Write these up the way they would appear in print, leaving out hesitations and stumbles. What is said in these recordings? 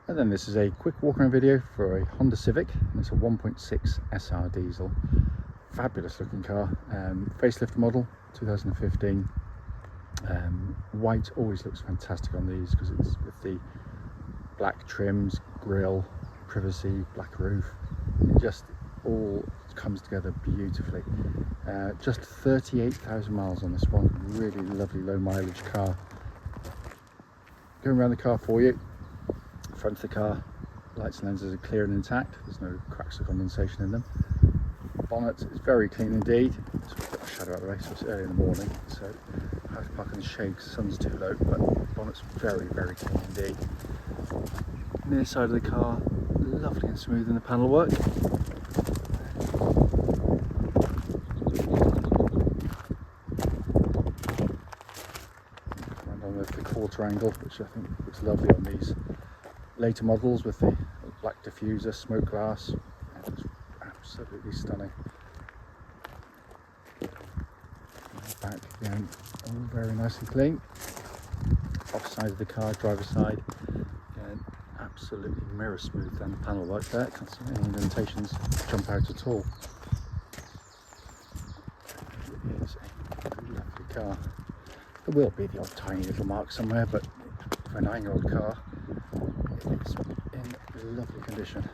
And then this is a quick walk around video for a Honda Civic, and it's a 1.6 SR diesel. Fabulous looking car, facelift model, 2015. White always looks fantastic on these because it's with the black trims, grille, privacy, black roof. It just all comes together beautifully. Just 38,000 miles on this one. Really lovely low mileage car. Going around the car for you. Front of the car, lights and lenses are clear and intact. There's no cracks or condensation in them. Bonnet is very clean indeed. So we've got a shadow out of the way, so it's early in the morning, so I have to park in the shade because the sun's too low, but bonnet's very, very clean indeed. Near side of the car, lovely and smooth in the panel work. And on the quarter angle, which I think looks lovely on these later models with the black diffuser, smoke glass. It's absolutely stunning. Back again, all very nicely clean. Off side of the car, driver's side, again, absolutely mirror smooth down the panel work there. Can't see any indentations jump out at all. It is a lovely car. There will be the odd tiny little mark somewhere, but for a 9-year-old car, it's in lovely condition.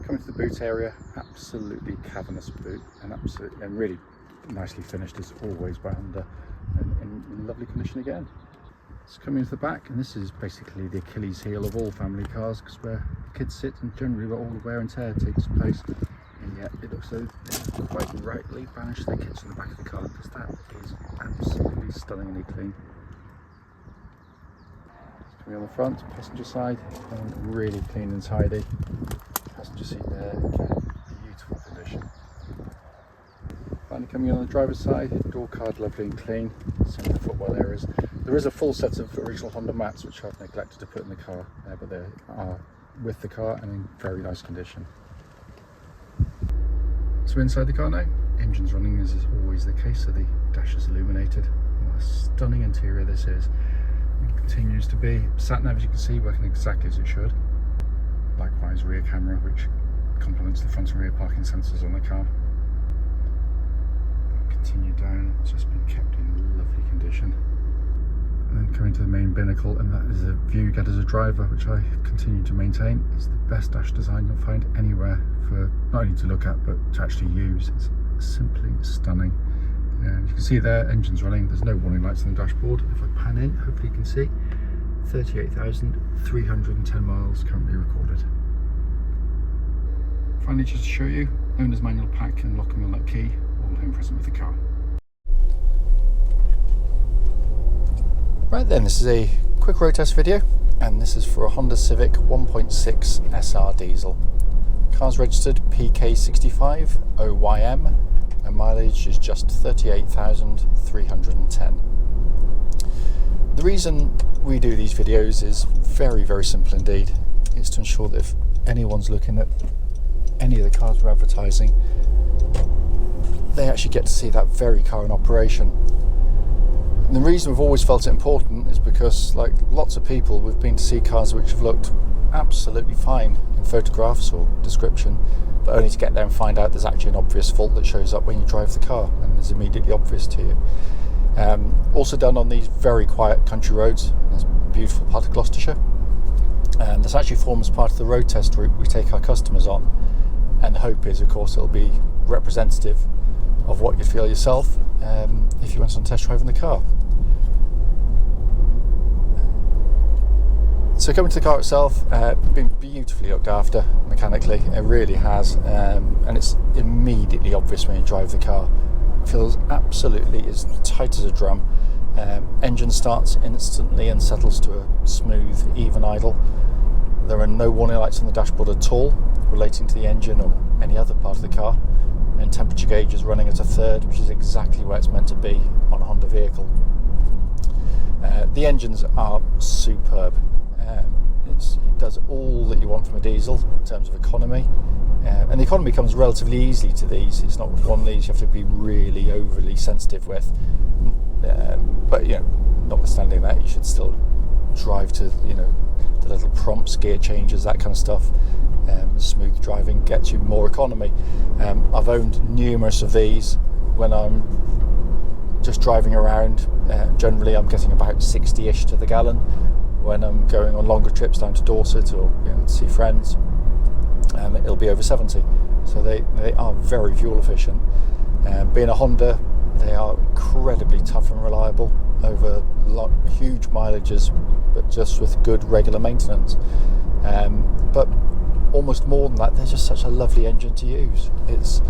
Coming to the boot area, absolutely cavernous boot, and really nicely finished as always by Honda, and in lovely condition again. It's coming into the back, and this is basically the Achilles heel of all family cars, because where the kids sit and generally where all the wear and tear takes place. And yet it looks like they quite rightly banish their kids from the back of the car, because that is absolutely stunningly clean. On the front, passenger side, and really clean and tidy. Passenger seat there, again, beautiful condition. Finally coming in on the driver's side, door card lovely and clean, same with the footwell areas. There is a full set of original Honda mats which I've neglected to put in the car, but they are with the car and in very nice condition. So inside the car now, engine's running as is always the case, so the dash is illuminated. What a stunning interior this is. It continues to be. Sat nav, as you can see, working exactly as it should. Likewise, rear camera, which complements the front and rear parking sensors on the car. Continue down, it's just been kept in lovely condition. And then coming to the main binnacle, and that is a view you get as a driver, which I continue to maintain. It's the best dash design you'll find anywhere for not only to look at, but to actually use. It's simply stunning. And you can see there, engine's running, there's no warning lights on the dashboard. If I pan in, hopefully you can see 38,310 miles currently recorded. Finally, just to show you, owner's manual pack and lock and wheel nut key, all home present with the car. Right then, this is a quick road test video, and this is for a Honda Civic 1.6 SR diesel. Car's registered PK65OYM. And mileage is just 38,310. The reason we do these videos is very, very simple indeed. It's to ensure that if anyone's looking at any of the cars we're advertising, they actually get to see that very car in operation. And the reason we've always felt it important is because, like lots of people, we've been to see cars which have looked absolutely fine in photographs or description, but only to get there and find out there's actually an obvious fault that shows up when you drive the car and is immediately obvious to you. Also done on these very quiet country roads. There's a beautiful part of Gloucestershire, and this actually forms part of the road test route we take our customers on, and the hope is, of course, it'll be representative of what you'd feel yourself if you went on test drive in the car. So coming to the car itself, been beautifully looked after mechanically, it really has, and it's immediately obvious when you drive the car. It feels absolutely as tight as a drum. Engine starts instantly and settles to a smooth, even idle. There are no warning lights on the dashboard at all relating to the engine or any other part of the car, and temperature gauge is running at a third, which is exactly where it's meant to be on a Honda vehicle. The engines are superb. It does all that you want from a diesel in terms of economy, and the economy comes relatively easily to these. It's not one of these you have to be really overly sensitive with, but notwithstanding that, you should still drive to the little prompts, gear changes, that kind of stuff. Smooth driving gets you more economy. I've owned numerous of these. When I'm just driving around, generally I'm getting about 60-ish to the gallon. When I'm going on longer trips down to Dorset or to see friends, it'll be over 70. So they are very fuel efficient. Being a Honda, they are incredibly tough and reliable over huge mileages, but just with good regular maintenance. But almost more than that, they're just such a lovely engine to use. It's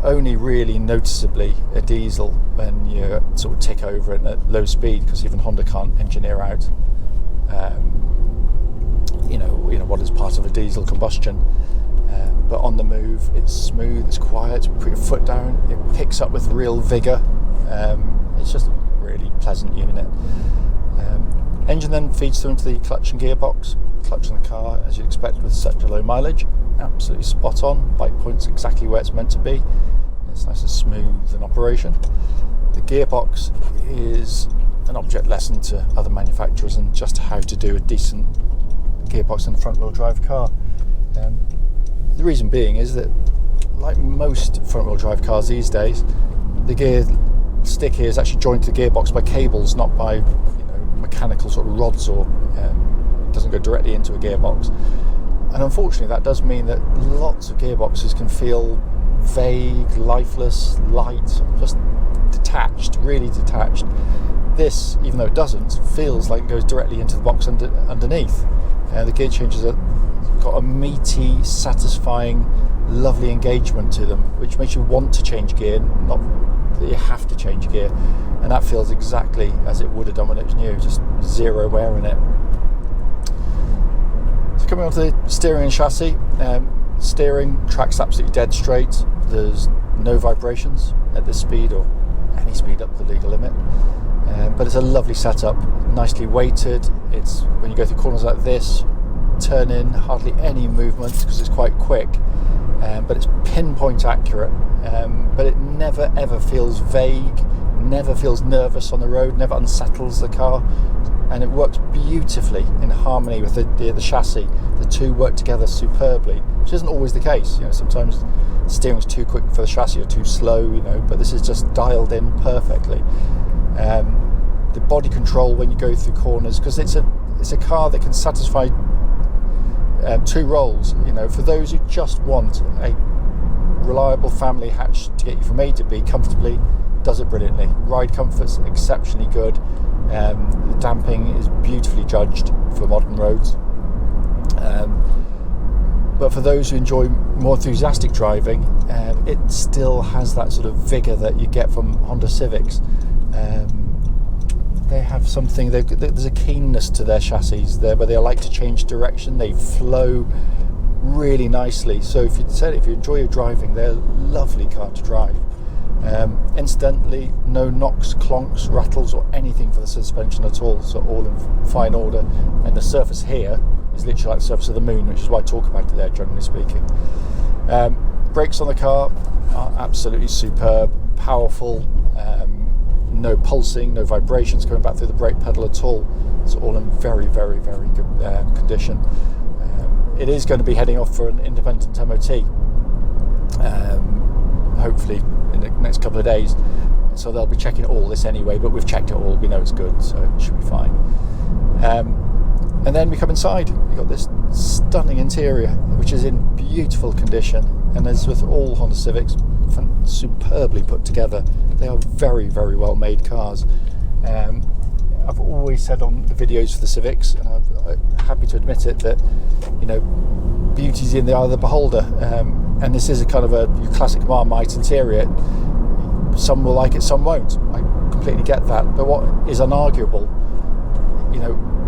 only really noticeably a diesel when you sort of tick over it at low speed, because even Honda can't engineer out what is part of a diesel combustion. But on the move, it's smooth, it's quiet, put your foot down, it picks up with real vigour. It's just a really pleasant unit. Engine then feeds through into the clutch and gearbox. Clutch in the car, as you'd expect with such a low mileage, absolutely spot on. Bike point's exactly where it's meant to be. It's nice and smooth in operation. The gearbox is an object lesson to other manufacturers and just how to do a decent gearbox in a front-wheel drive car. The reason being is that, like most front-wheel drive cars these days, the gear stick here is actually joined to the gearbox by cables, not by mechanical sort of rods, or it doesn't go directly into a gearbox. And unfortunately, that does mean that lots of gearboxes can feel vague, lifeless, light, just detached, really detached. This, even though it doesn't, feels like it goes directly into the box underneath. The gear changes have got a meaty, satisfying, lovely engagement to them, which makes you want to change gear, not that you have to change gear. And that feels exactly as it would have done when it was new, just zero wear in it. So coming on to the steering and chassis, steering tracks absolutely dead straight. There's no vibrations at this speed or any speed up to the legal limit. But it's a lovely setup, nicely weighted. It's when you go through corners like this, turn in, hardly any movement because it's quite quick. But it's pinpoint accurate. But it never ever feels vague, never feels nervous on the road, never unsettles the car, and it works beautifully in harmony with the chassis. The two work together superbly, which isn't always the case. Sometimes the steering's too quick for the chassis or too slow, but this is just dialed in perfectly. The body control when you go through corners, because it's a car that can satisfy two roles. For those who just want a reliable family hatch to get you from A to B comfortably, does it brilliantly. Ride comfort's exceptionally good. The damping is beautifully judged for modern roads. But for those who enjoy more enthusiastic driving, it still has that sort of vigour that you get from Honda Civics. They have something, there's a keenness to their chassis there, where they like to change direction. They flow really nicely. So if you enjoy your driving, they're a lovely car to drive. Incidentally, no knocks, clonks, rattles or anything for the suspension at all, so all in fine order. And the surface here is literally like the surface of the moon, which is why I talk about it there, generally speaking. Brakes on the car are absolutely superb, powerful, no pulsing, no vibrations going back through the brake pedal at all. It's all in very, very, very good condition. It is going to be heading off for an independent MOT, hopefully in the next couple of days. So they'll be checking all this anyway, but we've checked it all, we know it's good, so it should be fine. And then we come inside, you've got this stunning interior, which is in beautiful condition, and as with all Honda Civics, superbly put together. They are very, very well made cars. I've always said on the videos for the Civics, and I'm happy to admit it, that beauty's in the eye of the beholder, and this is a kind of a classic Marmite interior. Some will like it, some won't. I completely get that, but what is unarguable,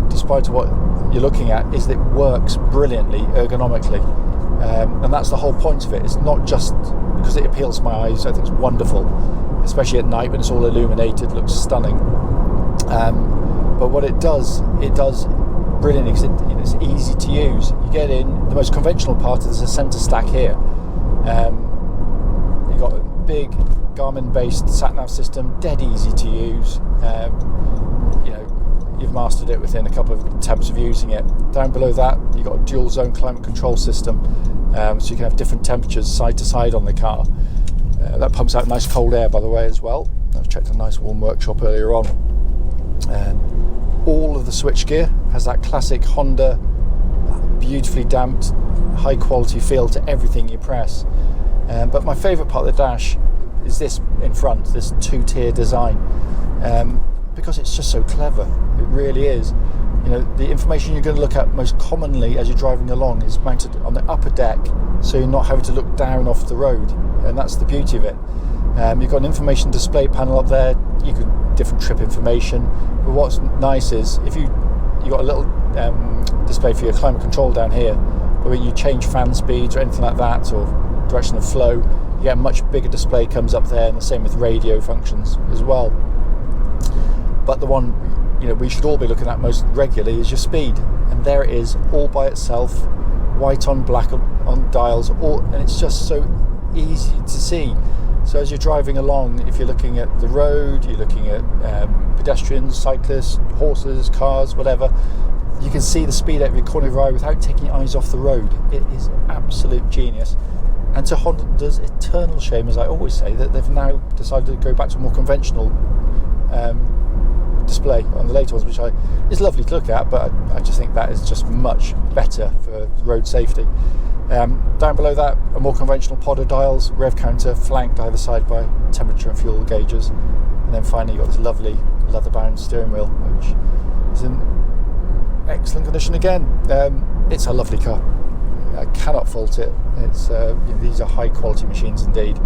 despite what you're looking at, is that it works brilliantly ergonomically, and that's the whole point of it. It's not just because it appeals to my eyes. I think it's wonderful, especially at night when it's all illuminated, it looks stunning. But what it does brilliantly, because it's easy to use. You get in, the most conventional part is the centre stack here. You've got a big Garmin based sat nav system, dead easy to use. you've mastered it within a couple of attempts of using it. Down below that, you've got a dual zone climate control system, so you can have different temperatures side to side on the car. That pumps out nice cold air, by the way, as well. I've checked a nice warm workshop earlier on. All of the switchgear has that classic Honda, beautifully damped, high quality feel to everything you press. But my favourite part of the dash is this in front, this two-tier design, because it's just so clever. It really is. You know, the information you're going to look at most commonly as you're driving along is mounted on the upper deck, so you're not having to look down off the road, and that's the beauty of it. You've got an information display panel up there. You can different trip information, but what's nice is if you got a little display for your climate control down here, but when you change fan speeds or anything like that, or direction of flow, you get a much bigger display comes up there, and the same with radio functions as well. But the one, you know, we should all be looking at most regularly is your speed, and there it is, all by itself, white on black on dials, and it's just so easy to see. So as you're driving along, if you're looking at the road, you're looking at pedestrians, cyclists, horses, cars, whatever, you can see the speed out of your corner of your eye without taking your eyes off the road. It is absolute genius. And to Honda's eternal shame, as I always say, that they've now decided to go back to a more conventional display on the later ones, which is lovely to look at, but I just think that is just much better for road safety. Down below that, a more conventional podder dials, rev counter, flanked either side by temperature and fuel gauges, and then finally you've got this lovely leather-bound steering wheel, which is in excellent condition again. It's a lovely car. I cannot fault it. It's these are high quality machines indeed.